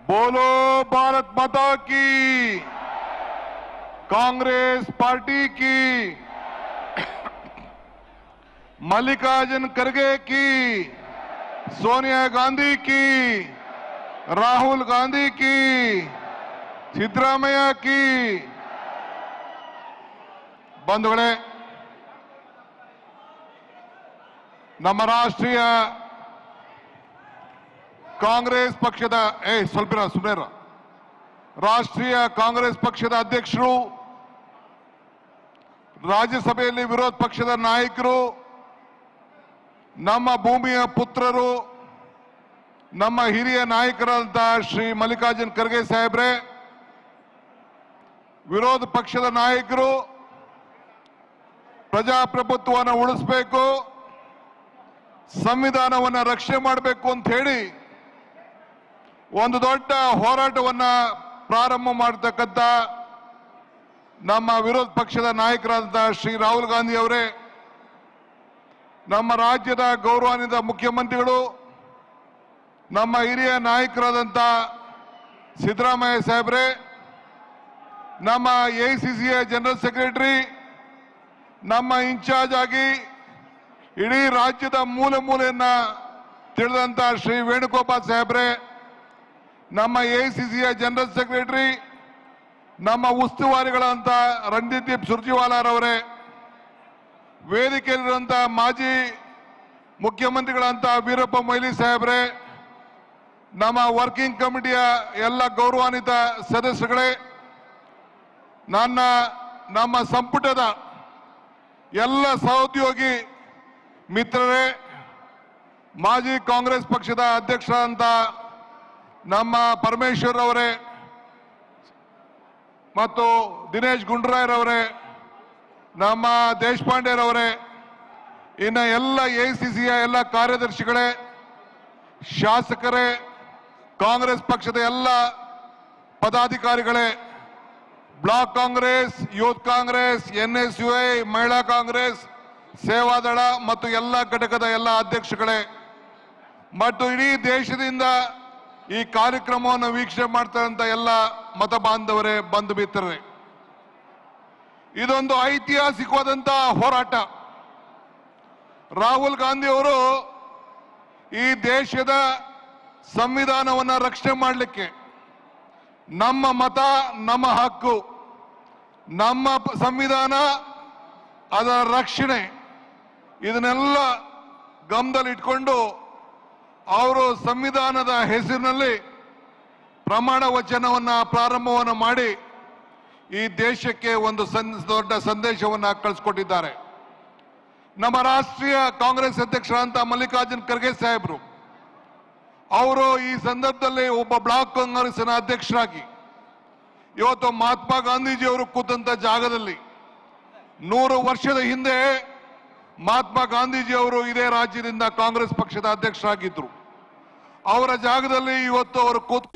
बोलो भारत माता की, कांग्रेस पार्टी की, मल्लिकार्जुन खड़गे की, सोनिया गांधी की, राहुल गांधी की, सिद्धरामಯ್ಯ की। ಬಂಧುಗಳೇ, ನಮ್ಮ ರಾಷ್ಟ್ರೀಯ ಕಾಂಗ್ರೆಸ್ ಪಕ್ಷದ ರಾಷ್ಟ್ರೀಯ ಕಾಂಗ್ರೆಸ್ ಪಕ್ಷದ ಅಧ್ಯಕ್ಷರು, ರಾಜ್ಯಸಭೆಯಲ್ಲಿ ವಿರೋಧ ಪಕ್ಷದ ನಾಯಕರು, ನಮ್ಮ ಭೂಮಿಯ ಪುತ್ರರು, ನಮ್ಮ ಹಿರಿಯ ನಾಯಕರಾದ ಶ್ರೀ ಮಲ್ಲಿಕಾರ್ಜುನ್ ಖರ್ಗೆ ಸಾಹೇಬ್ರೆ, ವಿರೋಧ ಪಕ್ಷದ ನಾಯಕರು ಪ್ರಜಾಪ್ರಭುತ್ವವನ್ನು ಉಳಿಸಬೇಕು, ಸಂವಿಧಾನವನ್ನು ರಕ್ಷಣೆ ಮಾಡಬೇಕು ಅಂತ ಹೇಳಿ ಒಂದು ದೊಡ್ಡ ಹೋರಾಟವನ್ನ ಪ್ರಾರಂಭ ಮಾಡತಕ್ಕಂತ ನಮ್ಮ ವಿರೋಧ ಪಕ್ಷದ ನಾಯಕರಾದ ಶ್ರೀ ರಾಹುಲ್ ಗಾಂಧಿ ಅವರೇ, ನಮ್ಮ ರಾಜ್ಯದ ಗೌರವಾನ್ವಿತ ಮುಖ್ಯಮಂತ್ರಿಗಳು, ನಮ್ಮ ಹಿರಿಯ ನಾಯಕರಾದಂತ ಸಿದ್ದರಾಮಯ್ಯ ಸಾಹೇಬ್ರೆ, ನಮ್ಮ ಎಐಸಿಸಿಯ ಜನರಲ್ ಸೆಕ್ರೆಟರಿ, ನಮ್ಮ ಇನ್ಚಾರ್ಜ್ ಆಗಿ ಇಡೀ ರಾಜ್ಯದ ಮೂಲೆ ಮೂಲೆಯನ್ನ ತಿಳಿದಂತ ಶ್ರೀ ವೇಣುಗೋಪಾಲ್ ಸಾಹೇಬ್ರೆ, ನಮ್ಮ ಎಐಸಿಸಿಯ ಜನರಲ್ ಸೆಕ್ರೆಟರಿ, ನಮ್ಮ ಉಸ್ತುವಾರಿಗಳಂತ ರಣದೀಪ್ ಸುರ್ಜೇವಾಲಾರವರೇ, ವೇದಿಕೆಯಲ್ಲಿರುವಂತ ಮಾಜಿ ಮುಖ್ಯಮಂತ್ರಿಗಳಂತ ವೀರಪ್ಪ ಮೊಯ್ಲಿ ಸಾಹೇಬ್ರೆ, ನಮ್ಮ ವರ್ಕಿಂಗ್ ಕಮಿಟಿಯ ಎಲ್ಲ ಗೌರವಾನ್ವಿತ ಸದಸ್ಯರುಗಳೇ, ನಮ್ಮ ಸಂಪುಟದ ಎಲ್ಲ ಸಹೋದ್ಯೋಗಿ ಮಿತ್ರರೇ, ಮಾಜಿ ಕಾಂಗ್ರೆಸ್ ಪಕ್ಷದ ಅಧ್ಯಕ್ಷರಾದಂತ ನಮ್ಮ ಪರಮೇಶ್ವರ್ ಅವರೇ ಮತ್ತು ದಿನೇಶ್ ಗುಂಡೂರಾಯರವರೇ, ನಮ್ಮ ದೇಶಪಾಂಡೆರವರೇ, ಇನ್ನು ಎಲ್ಲ ಎಐಸಿಸಿಯ ಎಲ್ಲ ಕಾರ್ಯದರ್ಶಿಗಳೇ, ಶಾಸಕರೇ, ಕಾಂಗ್ರೆಸ್ ಪಕ್ಷದ ಎಲ್ಲ ಪದಾಧಿಕಾರಿಗಳೇ, block Congress, youth Congress, NSUI, ಮಹಿಳಾ ಕಾಂಗ್ರೆಸ್, ಸೇವಾದಳ ಮತ್ತು ಎಲ್ಲ ಘಟಕದ ಎಲ್ಲ ಅಧ್ಯಕ್ಷಗಳೇ ಮತ್ತು ಇಡೀ ದೇಶದಿಂದ ಈ ಕಾರ್ಯಕ್ರಮವನ್ನು ವೀಕ್ಷಣೆ ಮಾಡ್ತಾರಂತ ಎಲ್ಲ ಮತ ಬಾಂಧವರೇ, ಬಂಧು ಮಿತ್ರರೇ, ಇದೊಂದು ಐತಿಹಾಸಿಕವಾದಂತಹ ಹೋರಾಟ. ರಾಹುಲ್ ಗಾಂಧಿ ಅವರು ಈ ದೇಶದ ಸಂವಿಧಾನವನ್ನು ರಕ್ಷಣೆ ಮಾಡಲಿಕ್ಕೆ, ನಮ್ಮ ಮತ ನಮ್ಮ ಹಕ್ಕು, ನಮ್ಮ ಸಂವಿಧಾನ ಅದರ ರಕ್ಷಣೆ, ಇದನ್ನೆಲ್ಲ ಗಮನದಲ್ಲಿ ಇಟ್ಕೊಂಡು ಅವರು ಸಂವಿಧಾನದ ಹೆಸರಿನಲ್ಲಿ ಪ್ರಮಾಣ ವಚನವನ್ನ ಪ್ರಾರಂಭವನ್ನು ಮಾಡಿ ಈ ದೇಶಕ್ಕೆ ಒಂದು ದೊಡ್ಡ ಸಂದೇಶವನ್ನು ಕಳಿಸ್ಕೊಟ್ಟಿದ್ದಾರೆ. ನಮ್ಮ ರಾಷ್ಟ್ರೀಯ ಕಾಂಗ್ರೆಸ್ ಅಧ್ಯಕ್ಷರಾದಂತ ಮಲ್ಲಿಕಾರ್ಜುನ್ ಖರ್ಗೆ ಸಾಹೇಬರು ಅವರು ಈ ಸಂದರ್ಭದಲ್ಲಿ ಒಬ್ಬ ಬ್ಲಾಕ್ ಕಾಂಗ್ರೆಸ್ನ ಅಧ್ಯಕ್ಷರಾಗಿ ಇವತ್ತು ಮಹಾತ್ಮ ಗಾಂಧೀಜಿ ಅವರು ಕೂತಂತ ಜಾಗದಲ್ಲಿ 100 ವರ್ಷದ ಹಿಂದೆ ಮಹಾತ್ಮ ಗಾಂಧೀಜಿ ಅವರು ಇದೇ ರಾಜ್ಯದಿಂದ ಕಾಂಗ್ರೆಸ್ ಪಕ್ಷದ ಅಧ್ಯಕ್ಷರಾಗಿದ್ರು. ಅವರ ಜಾಗದಲ್ಲಿ ಇವತ್ತು ಅವರು ಕೂತ್